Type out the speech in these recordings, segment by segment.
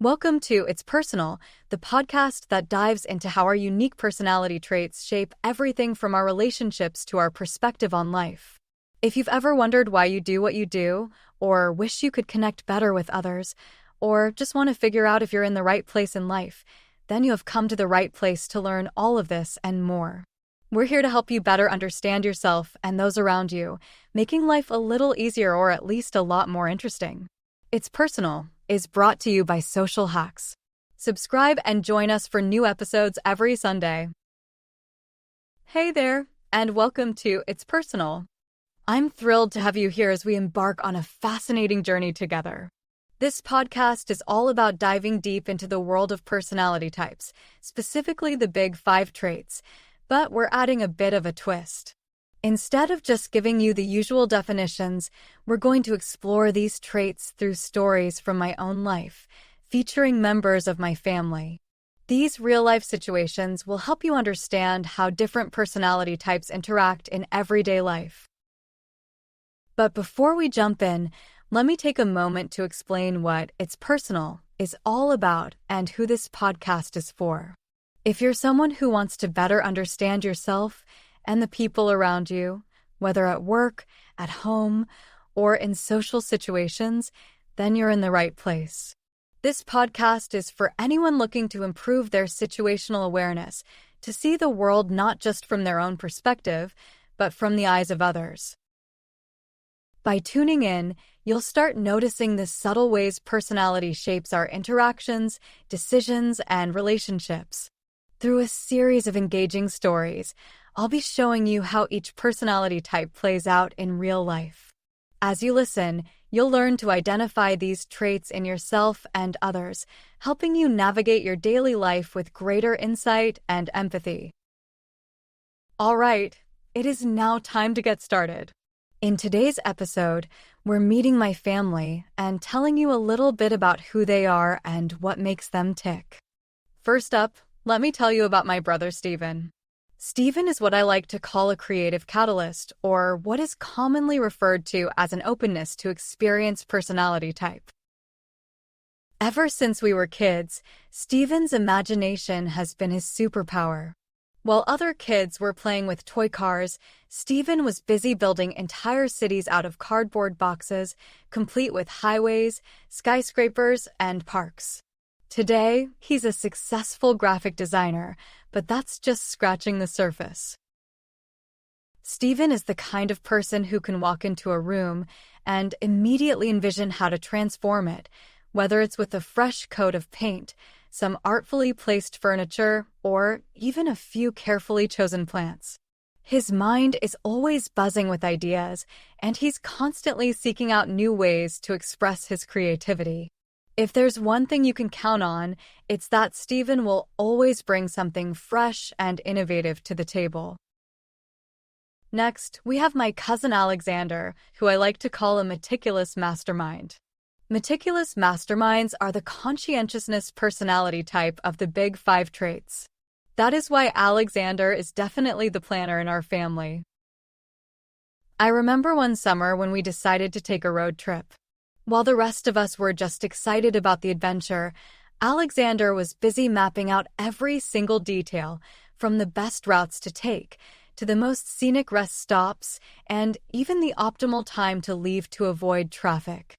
Welcome to It's Personal, the podcast that dives into how our unique personality traits shape everything from our relationships to our perspective on life. If you've ever wondered why you do what you do, or wish you could connect better with others, or just want to figure out if you're in the right place in life, then you have come to the right place to learn all of this and more. We're here to help you better understand yourself and those around you, making life a little easier or at least a lot more interesting. It's Personal is brought to you by Social Hacks. Subscribe and join us for new episodes every Sunday. Hey there, and welcome to It's Personal. I'm thrilled to have you here as we embark on a fascinating journey together. This podcast is all about diving deep into the world of personality types, specifically the big 5 traits, but we're adding a bit of a twist. Instead of just giving you the usual definitions, we're going to explore these traits through stories from my own life, featuring members of my family. These real-life situations will help you understand how different personality types interact in everyday life. But before we jump in, let me take a moment to explain what It's Personal is all about and who this podcast is for. If you're someone who wants to better understand yourself and the people around you, whether at work, at home, or in social situations, then you're in the right place. This podcast is for anyone looking to improve their situational awareness, to see the world not just from their own perspective, but from the eyes of others. By tuning in, you'll start noticing the subtle ways personality shapes our interactions, decisions, and relationships. Through a series of engaging stories, I'll be showing you how each personality type plays out in real life. As you listen, you'll learn to identify these traits in yourself and others, helping you navigate your daily life with greater insight and empathy. All right, it is now time to get started. In today's episode, we're meeting my family and telling you a little bit about who they are and what makes them tick. First up, let me tell you about my brother Steven. Steven is what I like to call a creative catalyst, or what is commonly referred to as an openness to experience personality type. Ever since we were kids, Steven's imagination has been his superpower. While other kids were playing with toy cars, Steven was busy building entire cities out of cardboard boxes, complete with highways, skyscrapers, and parks. Today, he's a successful graphic designer, but that's just scratching the surface. Steven is the kind of person who can walk into a room and immediately envision how to transform it, whether it's with a fresh coat of paint, some artfully placed furniture, or even a few carefully chosen plants. His mind is always buzzing with ideas, and he's constantly seeking out new ways to express his creativity. If there's one thing you can count on, it's that Steven will always bring something fresh and innovative to the table. Next, we have my cousin Alexander, who I like to call a meticulous mastermind. Meticulous masterminds are the conscientiousness personality type of the big 5 traits. That is why Alexander is definitely the planner in our family. I remember one summer when we decided to take a road trip. While the rest of us were just excited about the adventure, Alexander was busy mapping out every single detail, from the best routes to take, to the most scenic rest stops, and even the optimal time to leave to avoid traffic.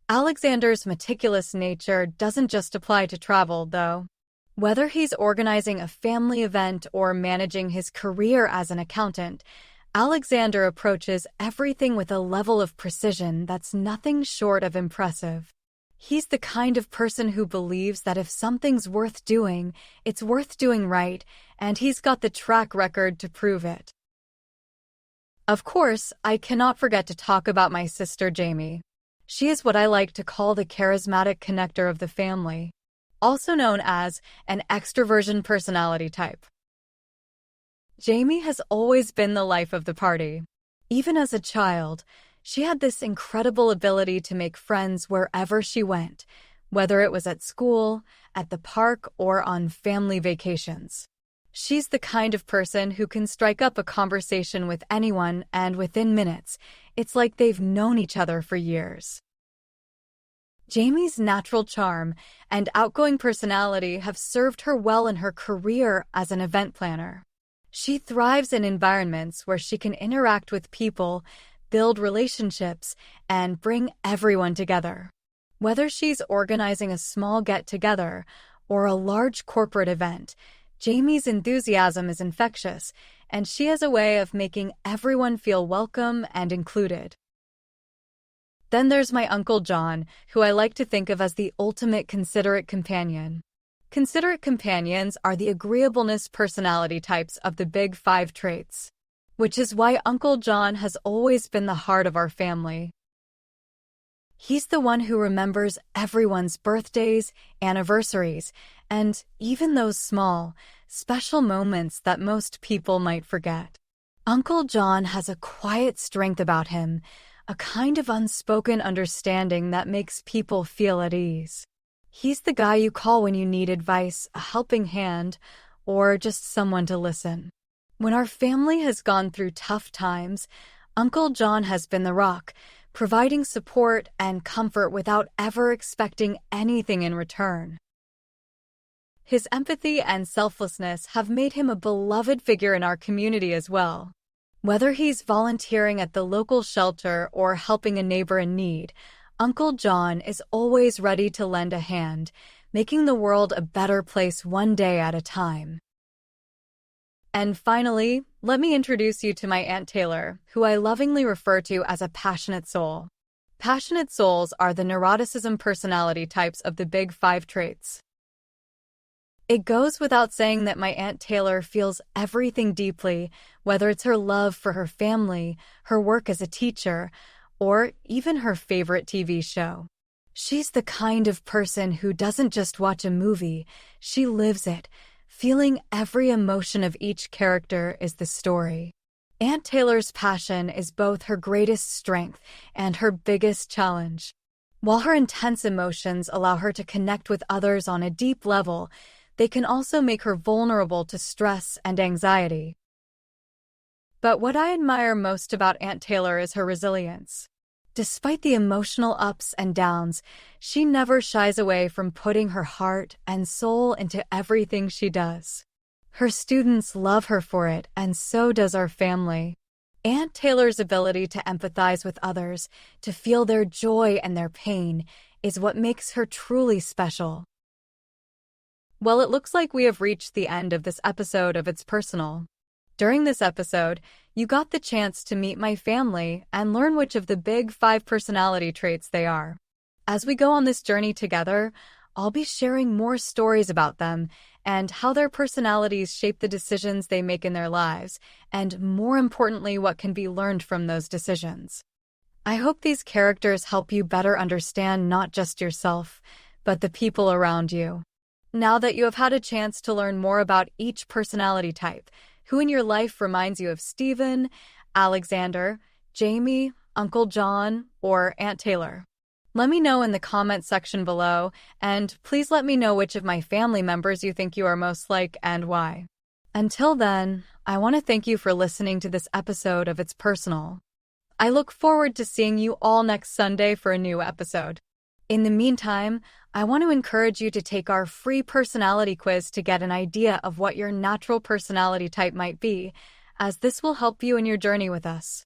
Alexander's meticulous nature doesn't just apply to travel, though. Whether he's organizing a family event or managing his career as an accountant, Alexander approaches everything with a level of precision that's nothing short of impressive. He's the kind of person who believes that if something's worth doing, it's worth doing right, and he's got the track record to prove it. Of course, I cannot forget to talk about my sister Jamie. She is what I like to call the charismatic connector of the family, also known as an extroversion personality type. Jamie has always been the life of the party. Even as a child, she had this incredible ability to make friends wherever she went, whether it was at school, at the park, or on family vacations. She's the kind of person who can strike up a conversation with anyone, and within minutes, it's like they've known each other for years. Jamie's natural charm and outgoing personality have served her well in her career as an event planner. She thrives in environments where she can interact with people, build relationships, and bring everyone together. Whether she's organizing a small get-together or a large corporate event, Jamie's enthusiasm is infectious, and she has a way of making everyone feel welcome and included. Then there's my Uncle John, who I like to think of as the ultimate considerate companion. Considerate companions are the agreeableness personality types of the big 5 traits, which is why Uncle John has always been the heart of our family. He's the one who remembers everyone's birthdays, anniversaries, and even those small, special moments that most people might forget. Uncle John has a quiet strength about him, a kind of unspoken understanding that makes people feel at ease. He's the guy you call when you need advice, a helping hand, or just someone to listen. When our family has gone through tough times, Uncle John has been the rock, providing support and comfort without ever expecting anything in return. His empathy and selflessness have made him a beloved figure in our community as well. Whether he's volunteering at the local shelter or helping a neighbor in need, Uncle John is always ready to lend a hand, making the world a better place one day at a time. And finally, let me introduce you to my Aunt Taylor, who I lovingly refer to as a passionate soul. Passionate souls are the neuroticism personality types of the big 5 traits. It goes without saying that my Aunt Taylor feels everything deeply, whether it's her love for her family, her work as a teacher, or even her favorite TV show. She's the kind of person who doesn't just watch a movie, she lives it, feeling every emotion of each character is the story. Aunt Taylor's passion is both her greatest strength and her biggest challenge. While her intense emotions allow her to connect with others on a deep level, they can also make her vulnerable to stress and anxiety. But what I admire most about Aunt Taylor is her resilience. Despite the emotional ups and downs, she never shies away from putting her heart and soul into everything she does. Her students love her for it, and so does our family. Aunt Taylor's ability to empathize with others, to feel their joy and their pain, is what makes her truly special. Well, it looks like we have reached the end of this episode of It's Personal. During this episode, you got the chance to meet my family and learn which of the big 5 personality traits they are. As we go on this journey together, I'll be sharing more stories about them and how their personalities shape the decisions they make in their lives, and more importantly, what can be learned from those decisions. I hope these characters help you better understand not just yourself, but the people around you. Now that you have had a chance to learn more about each personality type, who in your life reminds you of Stephen, Alexander, Jamie, Uncle John, or Aunt Taylor? Let me know in the comment section below, and please let me know which of my family members you think you are most like and why. Until then, I want to thank you for listening to this episode of It's Personal. I look forward to seeing you all next Sunday for a new episode. In the meantime, I want to encourage you to take our free personality quiz to get an idea of what your natural personality type might be, as this will help you in your journey with us.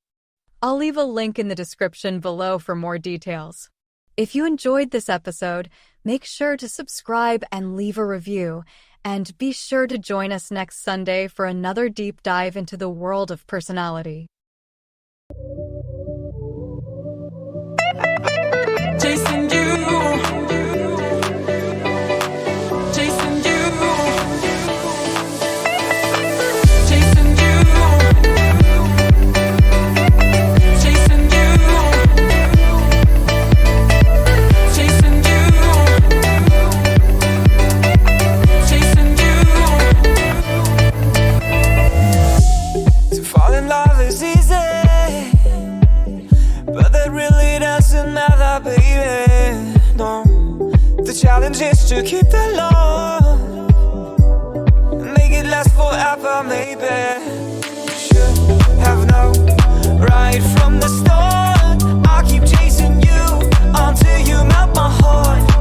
I'll leave a link in the description below for more details. If you enjoyed this episode, make sure to subscribe and leave a review, and be sure to join us next Sunday for another deep dive into the world of personality. Chasing you, chasing you, chasing you, chasing you, chasing you, chasing you. To fall in love is easy, but that really doesn't matter, baby. No, the challenge is to keep the love and make it last forever, maybe. Should have known right from the start. I'll keep chasing you until you melt my my heart.